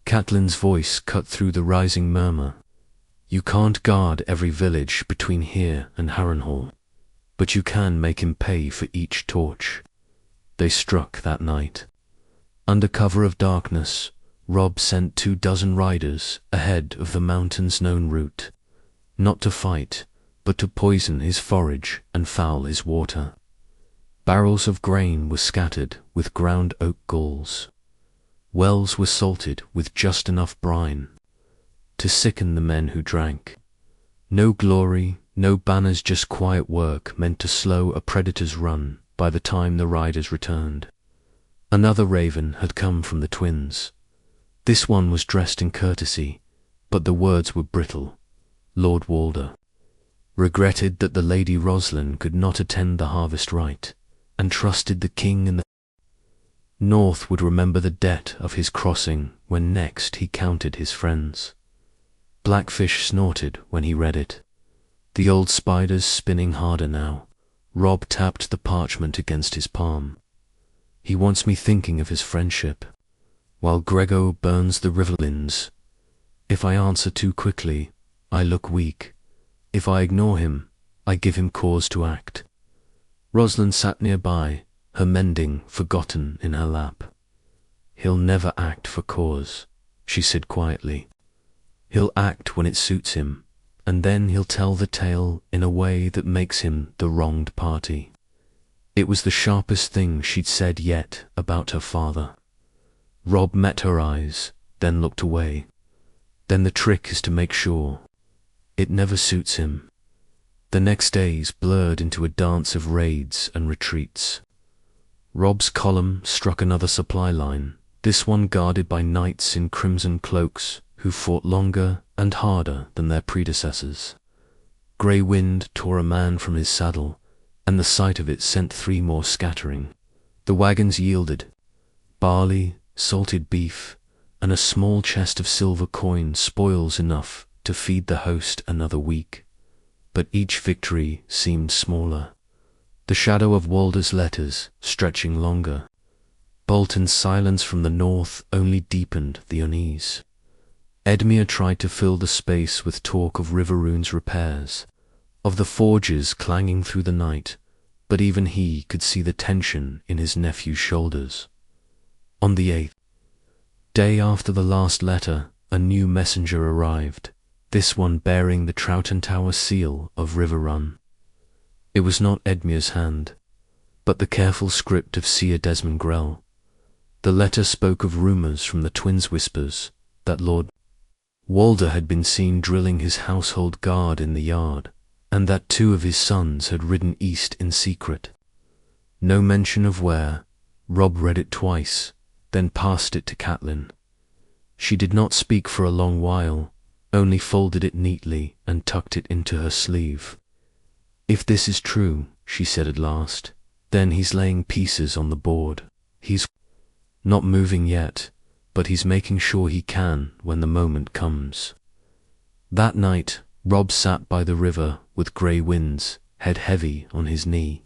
Speaker 1: Catelyn's voice cut through the rising murmur. You can't guard every village between here and Harrenhal, but you can make him pay for each torch. They struck that night. Under cover of darkness, Robb sent 24 riders ahead of the mountain's known route, not to fight, but to poison his forage and foul his water. Barrels of grain were scattered with ground oak galls. Wells were salted with just enough brine to sicken the men who drank. No glory, no banners, just quiet work meant to slow a predator's run by the time the riders returned. Another raven had come from the twins. This one was dressed in courtesy, but the words were brittle. Lord Walder regretted that the Lady Roslyn could not attend the harvest rite, and trusted the king and the north would remember the debt of his crossing when next he counted his friends. Blackfish snorted when he read it. The old spider's spinning harder now. Robb tapped the parchment against his palm. He wants me thinking of his friendship, while Grego burns the riverlands. If I answer too quickly, I look weak. If I ignore him, I give him cause to act. Roslyn sat nearby, her mending forgotten in her lap. He'll never act for cause, she said quietly. He'll act when it suits him, and then he'll tell the tale in a way that makes him the wronged party. It was the sharpest thing she'd said yet about her father. Robb met her eyes, then looked away. Then the trick is to make sure. It never suits him. The next days blurred into a dance of raids and retreats. Robb's column struck another supply line, this one guarded by knights in crimson cloaks who fought longer and harder than their predecessors. Grey wind tore a man from his saddle, and the sight of it sent 3 more scattering. The wagons yielded. Barley, salted beef, and a small chest of silver coin, spoils enough to feed the host another week. But each victory seemed smaller. the shadow of Walder's letters stretching longer. Bolton's silence from the north only deepened the unease. Edmure tried to fill the space with talk of Riveroon's repairs, of the forges clanging through the night, but even he could see the tension in his nephew's shoulders. On the 8th day after the last letter, a new messenger arrived, this one bearing the Troughton Tower seal of Riverrun. It was not Edmure's hand, but the careful script of Seer Desmond Grell. The letter spoke of rumours from the twins' whispers that Lord Walder had been seen drilling his household guard in the yard, and that 2 of his sons had ridden east in secret. No mention of where. Robb read it twice, then passed it to Catelyn. She did not speak for a long while, only folded it neatly and tucked it into her sleeve. "If this is true," she said at last, "then he's laying pieces on the board. He's not moving yet, but he's making sure he can when the moment comes." That night, Robb sat by the river with grey winds, head heavy on his knee.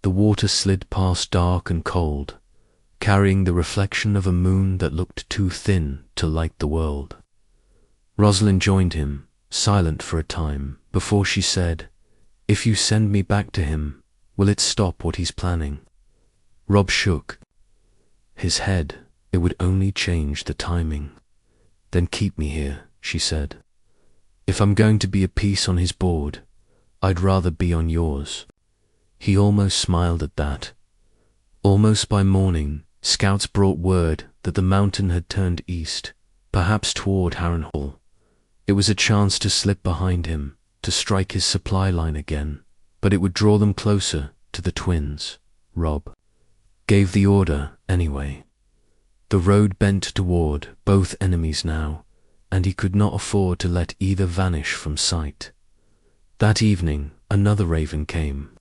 Speaker 1: The water slid past dark and cold, carrying the reflection of a moon that looked too thin to light the world. Rosalind joined him, silent for a time, before she said, "If you send me back to him, will it stop what he's planning?" Robb shook his head. It would only change the timing. "Then keep me here," she said. "If I'm going to be a piece on his board, I'd rather be on yours." He almost smiled at that. Almost by morning, scouts brought word that the mountain had turned east, perhaps toward Harrenhal. It was a chance to slip behind him, to strike his supply line again, but it would draw them closer to the twins. Robb gave the order anyway. The road bent toward both enemies now, and he could not afford to let either vanish from sight. That evening, another raven came.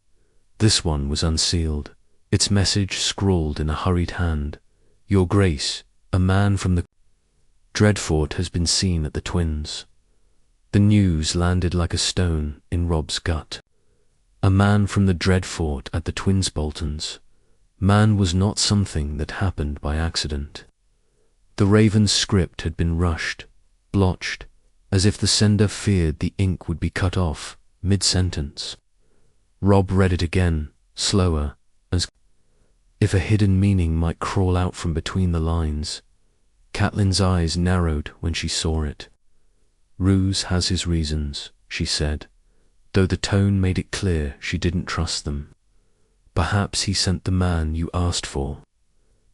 Speaker 1: This one was unsealed, its message scrawled in a hurried hand. "Your Grace, a man from the Dreadfort has been seen at the twins." The news landed like a stone in Robb's gut. A man from the Dreadfort at the twins' Boltons. Man was not something that happened by accident. The raven's script had been rushed, blotched, as if the sender feared the ink would be cut off mid-sentence. Robb read it again, slower, as if a hidden meaning might crawl out from between the lines. Catelyn's eyes narrowed when she saw it. "Roose has his reasons," she said, though the tone made it clear she didn't trust them. "Perhaps he sent the man you asked for.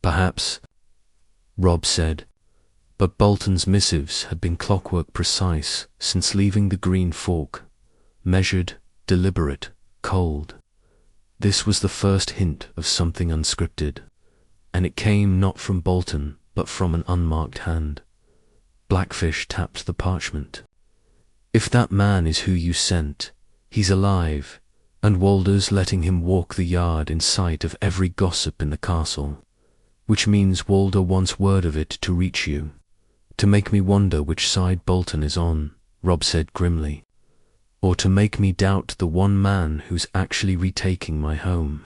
Speaker 1: Perhaps," Robb said, but Bolton's missives had been clockwork precise since leaving the Green Fork, measured, deliberate, cold. This was the first hint of something unscripted, and it came not from Bolton, but from an unmarked hand. Blackfish tapped the parchment. "If that man is who you sent, he's alive, and Walder's letting him walk the yard in sight of every gossip in the castle, which means Walder wants word of it to reach you. To make me wonder which side Bolton is on," Robb said grimly, "or to make me doubt the one man who's actually retaking my home."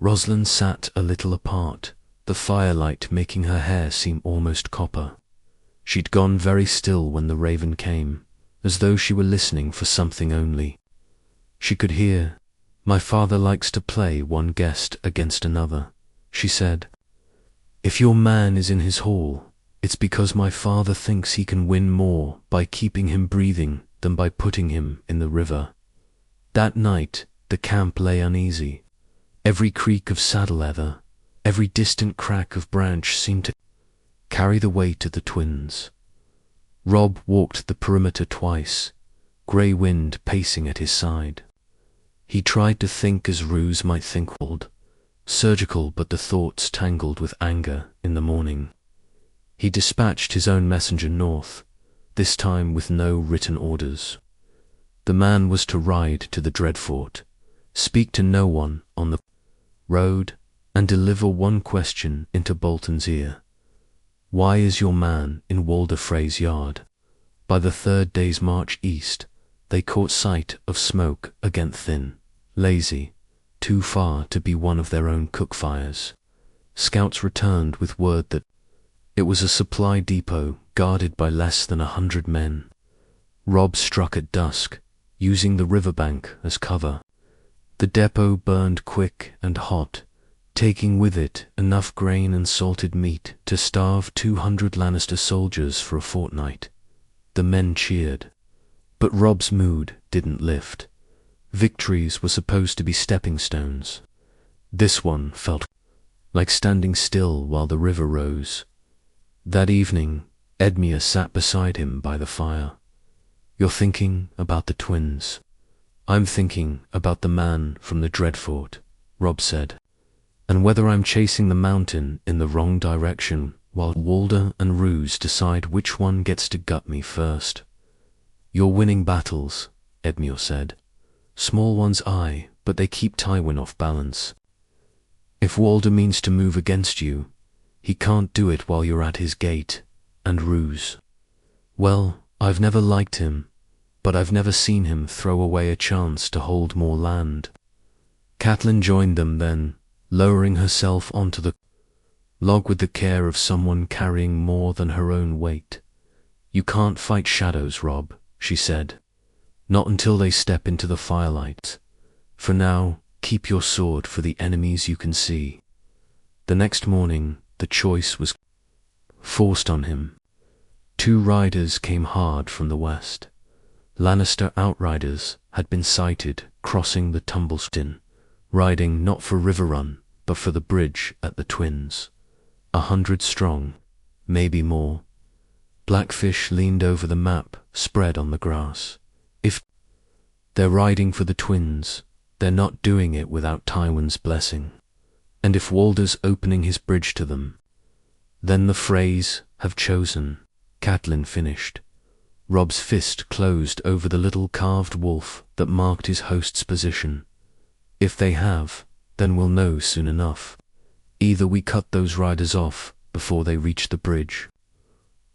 Speaker 1: Rosalind sat a little apart, the firelight making her hair seem almost copper. She'd gone very still when the raven came, as though she were listening for something only. She could hear. "My father likes to play one guest against another," she said. "If your man is in his hall, it's because my father thinks he can win more by keeping him breathing than by putting him in the river." That night, the camp lay uneasy. Every creak of saddle leather, every distant crack of branch seemed to carry the weight of the twins. Robb walked the perimeter twice, grey wind pacing at his side. He tried to think as Roose might think, surgical, but the thoughts tangled with anger in the morning. He dispatched his own messenger north, this time with no written orders. The man was to ride to the Dreadfort, speak to no one on the road, and deliver one question into Bolton's ear. "Why is your man in Walder Frey's yard?" By the 3rd day's march east, they caught sight of smoke again, thin, lazy, too far to be one of their own cook fires. Scouts returned with word that it was a supply depot guarded by less than 100 men. Robb struck at dusk, using the riverbank as cover. The depot burned quick and hot, taking with it enough grain and salted meat to starve 200 Lannister soldiers for a fortnight. The men cheered. But Robb's mood didn't lift. Victories were supposed to be stepping stones. This one felt like standing still while the river rose. That evening, Edmure sat beside him by the fire. "You're thinking about the twins." "I'm thinking about the man from the Dreadfort," Robb said, "and whether I'm chasing the mountain in the wrong direction while Walder and Roose decide which one gets to gut me first." "You're winning battles," Edmure said. "Small ones aye, but they keep Tywin off balance. If Walder means to move against you, he can't do it while you're at his gate, and Roose. Well, I've never liked him, but I've never seen him throw away a chance to hold more land." Catelyn joined them then, lowering herself onto the log with the care of someone carrying more than her own weight. "You can't fight shadows, Robb," she said. "Not until they step into the firelight. For now, keep your sword for the enemies you can see." The next morning, the choice was forced on him. 2 riders came hard from the west. Lannister outriders had been sighted crossing the Tumblestone, riding not for Riverrun, but for the bridge at the Twins. 100 strong, maybe more. Blackfish leaned over the map spread on the grass. If they're riding for the Twins, they're not doing it without Tywin's blessing. And if Walder's opening his bridge to them, then the phrase, "have chosen," Catelyn finished. Robb's fist closed over the little carved wolf that marked his host's position. "If they have, then we'll know soon enough. Either we cut those riders off before they reach the bridge,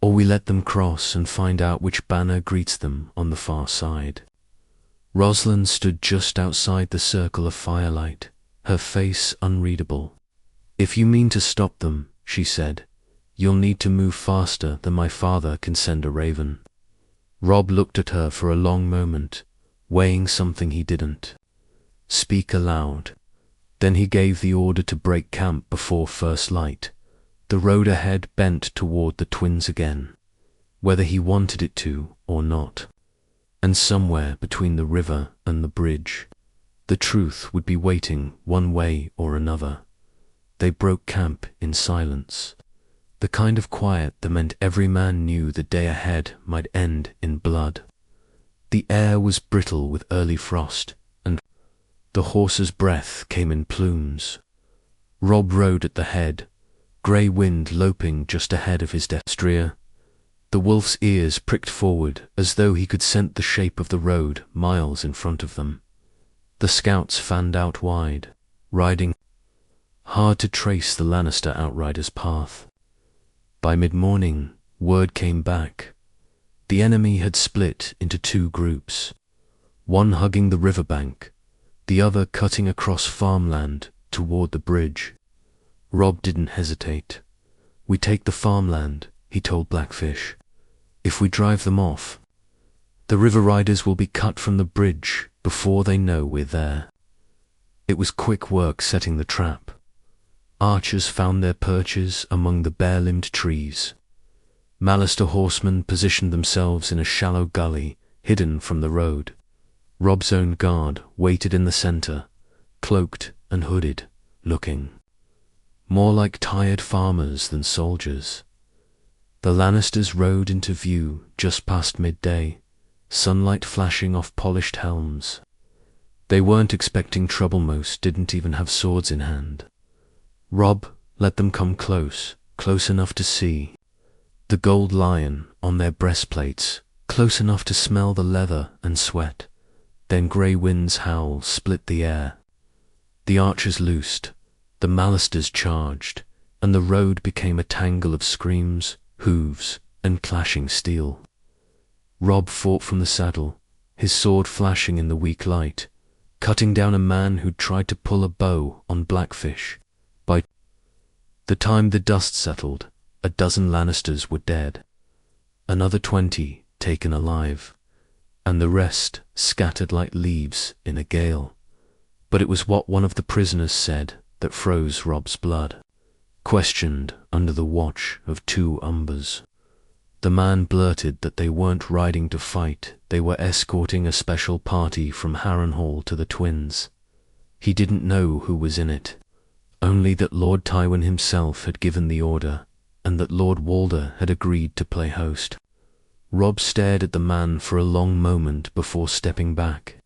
Speaker 1: or we let them cross and find out which banner greets them on the far side." Rosalind stood just outside the circle of firelight, her face unreadable. "If you mean to stop them," she said, "you'll need to move faster than my father can send a raven." Robb looked at her for a long moment, weighing something he didn't speak aloud. Then he gave the order to break camp before first light. The road ahead bent toward the Twins again, whether he wanted it to or not. And somewhere between the river and the bridge, the truth would be waiting one way or another. They broke camp in silence, the kind of quiet that meant every man knew the day ahead might end in blood. The air was brittle with early frost, and the horse's breath came in plumes. Robb rode at the head, grey wind loping just ahead of his destrier. The wolf's ears pricked forward as though he could scent the shape of the road miles in front of them. The scouts fanned out wide, riding hard to trace the Lannister outriders' path. By mid-morning, word came back. The enemy had split into 2 groups, one hugging the riverbank, the other cutting across farmland toward the bridge. Robb didn't hesitate. "We take the farmland," he told Blackfish. "If we drive them off, the river riders will be cut from the bridge before they know we're there." It was quick work setting the trap. Archers found their perches among the bare-limbed trees. Mallister horsemen positioned themselves in a shallow gully hidden from the road. Robb's own guard waited in the center, cloaked and hooded, looking more like tired farmers than soldiers. The Lannisters rode into view just past midday, sunlight flashing off polished helms. They weren't expecting trouble. Most didn't even have swords in hand. Robb let them come close enough to see the gold lion on their breastplates, close enough to smell the leather and sweat. Then grey wind's howl split the air. The archers loosed, the Mallisters charged, and the road became a tangle of screams, hooves, and clashing steel. Robb fought from the saddle, his sword flashing in the weak light, cutting down a man who'd tried to pull a bow on Blackfish. By the time the dust settled, a dozen Lannisters were dead, another 20 taken alive, and the rest scattered like leaves in a gale. But it was what one of the prisoners said that froze Robb's blood. Questioned under the watch of 2 umbers, the man blurted that they weren't riding to fight, they were escorting a special party from Harrenhal to the Twins. He didn't know who was in it, only that Lord Tywin himself had given the order, and that Lord Walder had agreed to play host. Robb stared at the man for a long moment before stepping back.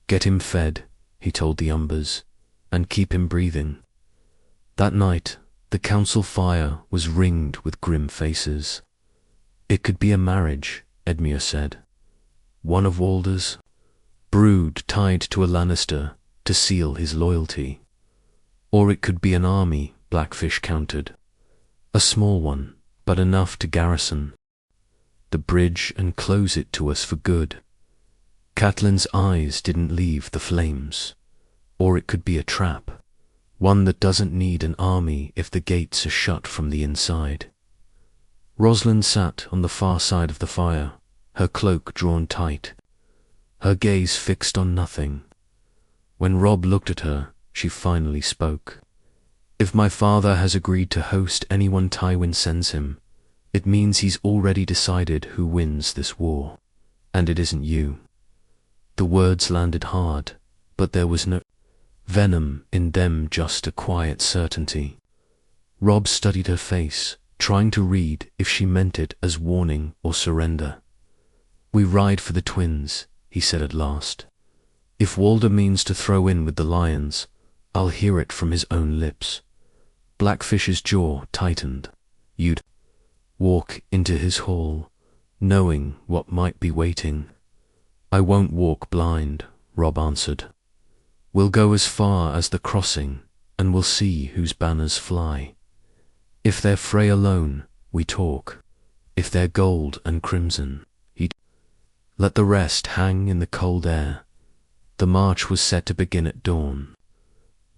Speaker 1: "Get him fed," he told the umbers, "and keep him breathing." That night, the council fire was ringed with grim faces. "It could be a marriage," Edmure said. "One of Walder's brood tied to a Lannister to seal his loyalty. Or it could be an army," Blackfish countered. "A small one, but enough to garrison the bridge and close it to us for good." Catelyn's eyes didn't leave the flames. "Or it could be a trap, one that doesn't need an army if the gates are shut from the inside." Rosalind sat on the far side of the fire, her cloak drawn tight, her gaze fixed on nothing. When Robb looked at her, she finally spoke. "If my father has agreed to host anyone Tywin sends him, it means he's already decided who wins this war, and it isn't you." The words landed hard, but there was no venom in them, just a quiet certainty. Robb studied her face, trying to read if she meant it as warning or surrender. "We ride for the Twins," he said at last. "If Walder means to throw in with the lions, I'll hear it from his own lips." Blackfish's jaw tightened. "You'd walk into his hall, knowing what might be waiting." "I won't walk blind," Robb answered. "We'll go as far as the crossing, and we'll see whose banners fly. If they're Frey alone, we talk. If they're gold and crimson, he'd let the rest hang in the cold air." The march was set to begin at dawn.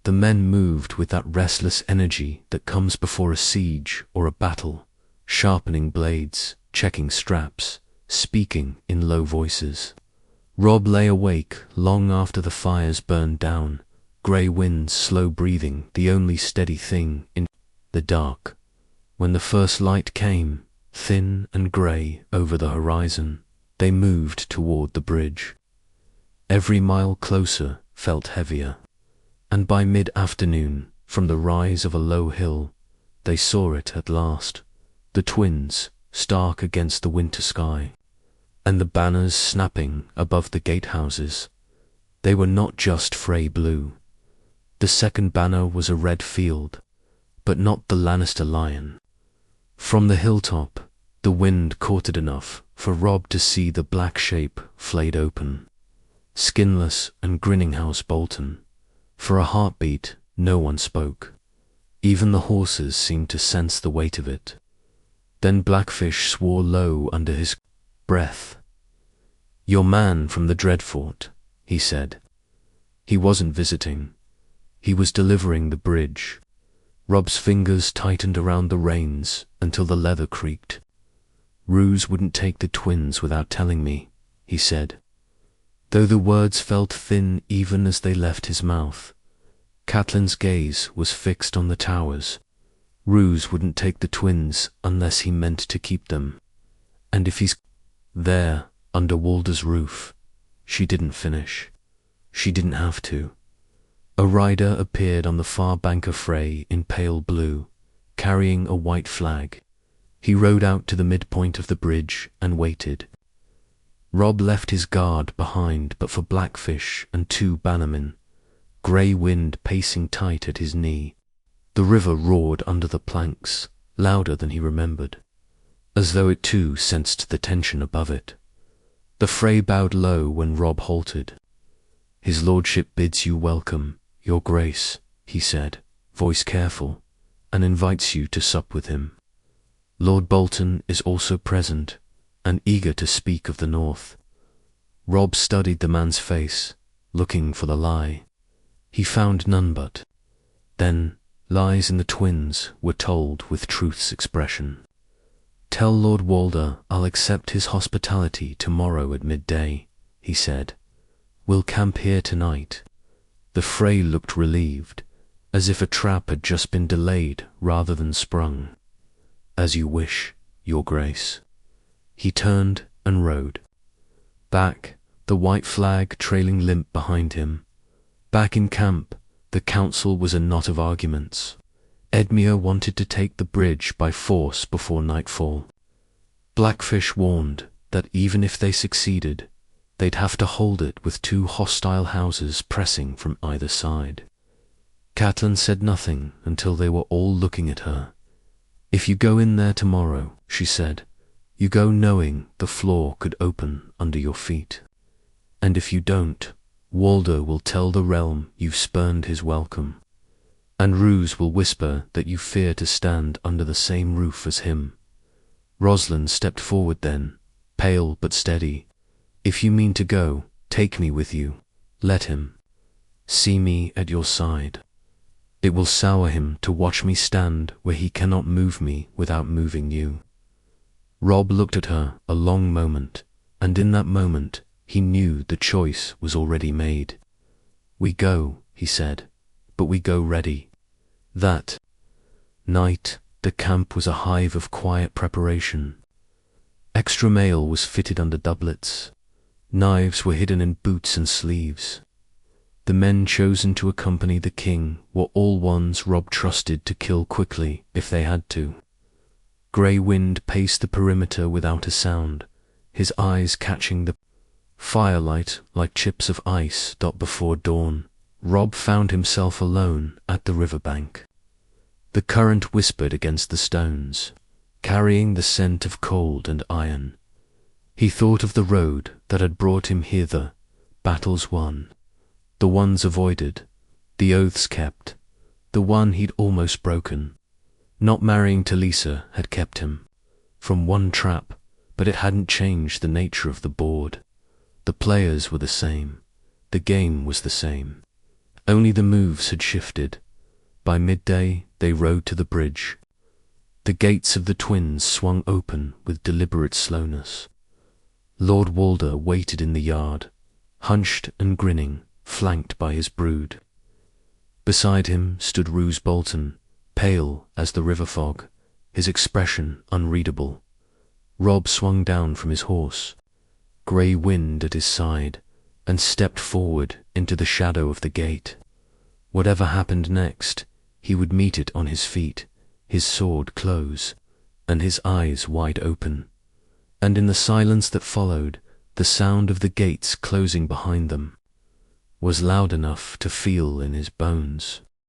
Speaker 1: The men moved with that restless energy that comes before a siege or a battle, sharpening blades, checking straps, speaking in low voices. Robb lay awake long after the fires burned down, grey winds slow breathing, the only steady thing in the dark. When the first light came, thin and grey over the horizon, they moved toward the bridge. Every mile closer felt heavier, and by mid-afternoon, from the rise of a low hill, they saw it at last, the Twins stark against the winter sky, and the banners snapping above the gatehouses. They were not just Frey blue. The second banner was a red field, but not the Lannister lion. From the hilltop, the wind caught it enough for Robb to see the black shape flayed open, skinless and grinning House Bolton. For a heartbeat, no one spoke. Even the horses seemed to sense the weight of it. Then Blackfish swore low under his breath. "Your man from the Dreadfort," he said. He wasn't visiting. He was delivering the bridge. Robb's fingers tightened around the reins until the leather creaked. "Roose wouldn't take the Twins without telling me," he said. Though the words felt thin even as they left his mouth, Catelyn's gaze was fixed on the towers. Roose wouldn't take the Twins unless he meant to keep them. And if he's there, under Walder's roof. She didn't finish. She didn't have to. A rider appeared on the far bank of Frey in pale blue, carrying a white flag. He rode out to the midpoint of the bridge and waited. Robb left his guard behind but for Blackfish and 2 bannermen, grey wind pacing tight at his knee. The river roared under the planks, louder than he remembered, as though it too sensed the tension above it. The Frey bowed low when Robb halted. "His lordship bids you welcome, your grace," he said, voice careful, "and invites you to sup with him. Lord Bolton is also present, and eager to speak of the North." Robb studied the man's face, looking for the lie. He found none but. Then lies in the twins were told with truth's expression. "Tell Lord Walder I'll accept his hospitality tomorrow at midday," he said. "We'll camp here tonight." The Frey looked relieved, as if a trap had just been delayed rather than sprung. "As you wish, your grace." He turned and rode. Back, the white flag trailing limp behind him. Back in camp, the council was a knot of arguments. Edmure wanted to take the bridge by force before nightfall. Blackfish warned that even if they succeeded, they'd have to hold it with two hostile houses pressing from either side. Catelyn said nothing until they were all looking at her. "If you go in there tomorrow," she said, "you go knowing the floor could open under your feet. And if you don't, Walder will tell the realm you've spurned his welcome. And Roose will whisper that you fear to stand under the same roof as him." Rosalind stepped forward then, pale but steady. "If you mean to go, take me with you. Let him see me at your side. It will sour him to watch me stand where he cannot move me without moving you." Robb looked at her a long moment, and in that moment he knew the choice was already made. "We go," he said, "but we go ready." That night, the camp was a hive of quiet preparation. Extra mail was fitted under doublets. Knives were hidden in boots and sleeves. The men chosen to accompany the king were all ones Robb trusted to kill quickly if they had to. Grey Wind paced the perimeter without a sound, his eyes catching the firelight like chips of ice dot before dawn. Robb found himself alone at the riverbank. The current whispered against the stones, carrying the scent of cold and iron. He thought of the road that had brought him hither, battles won, the ones avoided, the oaths kept, the one he'd almost broken. Not marrying Talisa had kept him from one trap, but it hadn't changed the nature of the board. The players were the same, the game was the same. Only the moves had shifted. By midday, they rode to the bridge. The gates of the twins swung open with deliberate slowness. Lord Walder waited in the yard, hunched and grinning, flanked by his brood. Beside him stood Roose Bolton, pale as the river fog, his expression unreadable. Robb swung down from his horse, Grey Wind at his side, and stepped forward into the shadow of the gate. Whatever happened next, he would meet it on his feet, his sword close, and his eyes wide open. And in the silence that followed, the sound of the gates closing behind them was loud enough to feel in his bones.